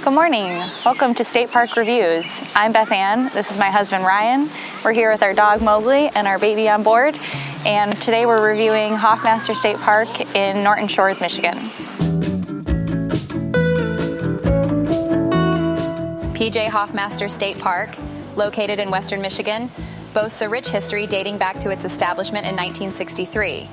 Good morning. Welcome to State Park Reviews. I'm Beth Ann. This is my husband Ryan. We're here with our dog Mowgli and our baby on board. And today we're reviewing Hoffmaster State Park in Norton Shores, Michigan. PJ Hoffmaster State Park, located in western Michigan, boasts a rich history dating back to its establishment in 1963.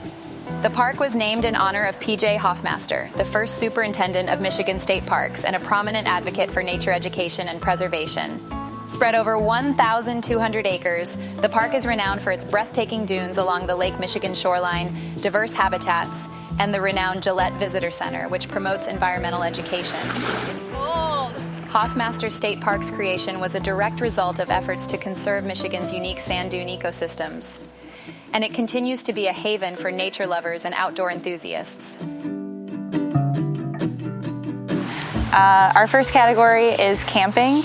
The park was named in honor of PJ Hoffmaster, the first superintendent of Michigan state parks and a prominent advocate for nature education and preservation. Spread over 1,200 acres, the park is renowned for its breathtaking dunes along the Lake Michigan shoreline, diverse habitats, and the renowned Gillette Visitor Center, which promotes environmental education. It's cold! Hoffmaster State Park's creation was a direct result of efforts to conserve Michigan's unique sand dune ecosystems. And it continues to be a haven for nature lovers and outdoor enthusiasts. Our first category is camping,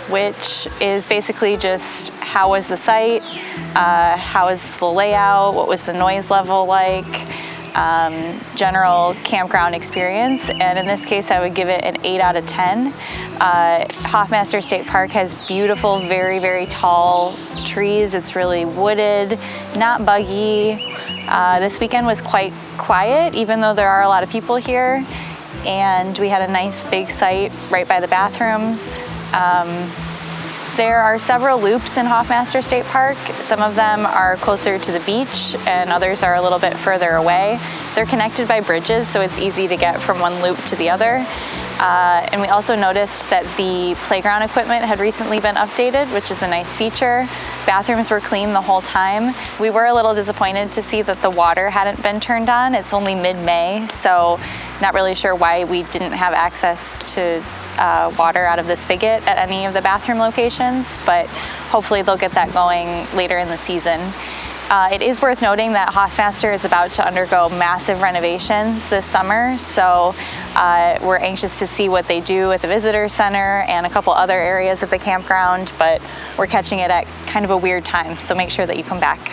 which is basically just how was the site, how is the layout, what was the noise level like, general campground experience, and in this case I would give it an 8 out of 10. Hoffmaster State Park has beautiful, very, very tall trees. It's really wooded, not buggy. This weekend was quite quiet, even though there are a lot of people here, and we had a nice big site right by the bathrooms. There are several loops in Hoffmaster State Park. Some of them are closer to the beach and others are a little bit further away. They're connected by bridges, so it's easy to get from one loop to the other. And we also noticed that the playground equipment had recently been updated, which is a nice feature. Bathrooms were clean the whole time. We were a little disappointed to see that the water hadn't been turned on. It's only mid-May, so not really sure why we didn't have access to water out of the spigot at any of the bathroom locations, but hopefully they'll get that going later in the season. It is worth noting that Hoffmaster is about to undergo massive renovations this summer, so we're anxious to see what they do at the visitor center and a couple other areas of the campground, but we're catching it at kind of a weird time, so make sure that you come back.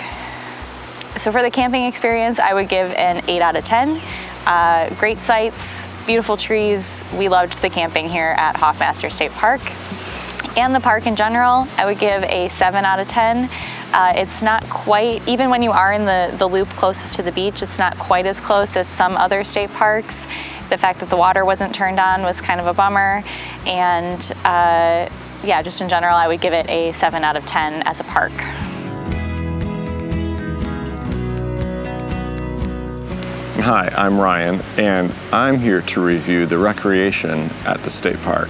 So for the camping experience, I would give an 8 out of 10. Great sights, beautiful trees. We loved the camping here at Hoffmaster State Park. And the park in general, I would give a 7 out of 10. It's not quite, even when you are in the loop closest to the beach, it's not quite as close as some other state parks. The fact that the water wasn't turned on was kind of a bummer. And yeah, just in general, I would give it a 7 out of 10 as a park. Hi, I'm Ryan, and I'm here to review the recreation at the state park.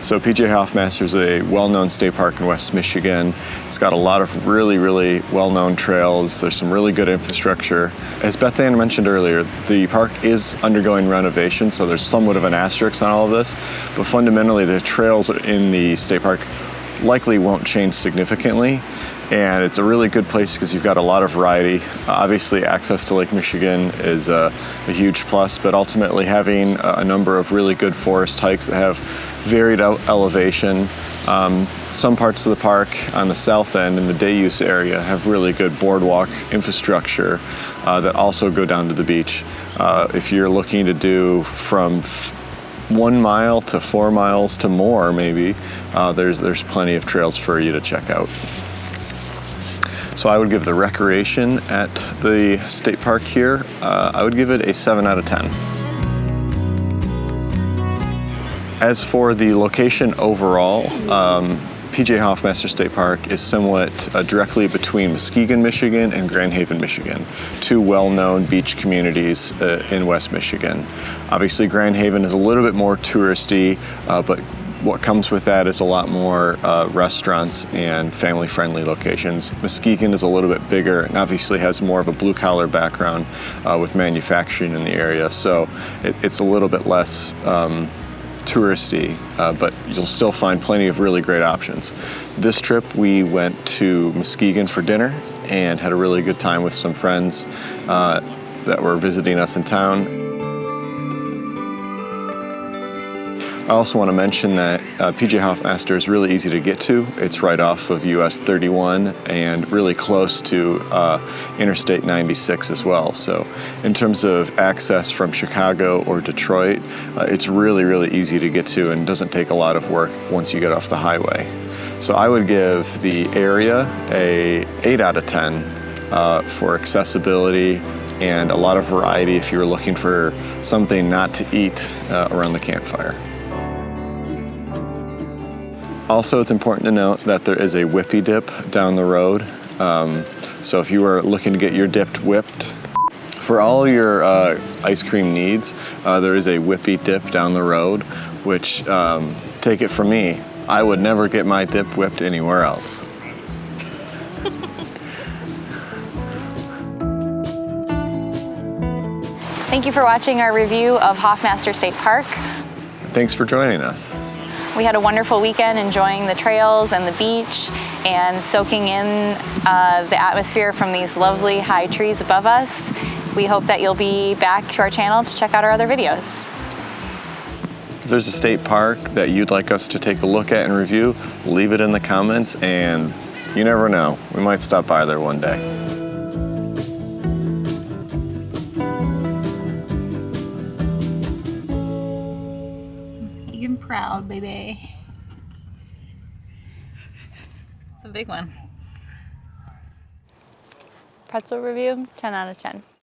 So PJ Hoffmaster is a well-known state park in West Michigan. It's got a lot of really, really well-known trails. There's some really good infrastructure. As Beth Ann mentioned earlier, the park is undergoing renovation, so there's somewhat of an asterisk on all of this, but fundamentally the trails in the state park likely won't change significantly. And it's a really good place because you've got a lot of variety. Obviously, access to Lake Michigan is a huge plus, but ultimately having a number of really good forest hikes that have varied elevation. Some parts of the park on the south end in the day use area have really good boardwalk infrastructure that also go down to the beach. If you're looking to do from 1 mile to 4 miles to more, maybe, there's plenty of trails for you to check out. So I would give the recreation at the state park here, I would give it a 7 out of 10. As for the location overall, PJ Hoffmaster State Park is somewhat directly between Muskegon, Michigan and Grand Haven, Michigan, two well-known beach communities in West Michigan. Obviously Grand Haven is a little bit more touristy, but what comes with that is a lot more restaurants and family-friendly locations. Muskegon is a little bit bigger and obviously has more of a blue-collar background with manufacturing in the area, so it's a little bit less touristy, but you'll still find plenty of really great options. This trip we went to Muskegon for dinner and had a really good time with some friends that were visiting us in town. I also want to mention that PJ Hoffmaster is really easy to get to. It's right off of US 31 and really close to Interstate 96 as well. So in terms of access from Chicago or Detroit, it's really, really easy to get to and doesn't take a lot of work once you get off the highway. So I would give the area a 8 out of 10 for accessibility and a lot of variety if you're looking for something not to eat around the campfire. Also, it's important to note that there is a Whippy Dip down the road. So if you are looking to get your dip whipped, for all your ice cream needs, there is a Whippy Dip down the road, which, take it from me, I would never get my dip whipped anywhere else. Thank you for watching our review of Hoffmaster State Park. Thanks for joining us. We had a wonderful weekend enjoying the trails and the beach and soaking in the atmosphere from these lovely high trees above us. We hope that you'll be back to our channel to check out our other videos. If there's a state park that you'd like us to take a look at and review, leave it in the comments, and you never know, we might stop by there one day. I'm proud, baby. It's a big one. Pretzel review, 10 out of 10.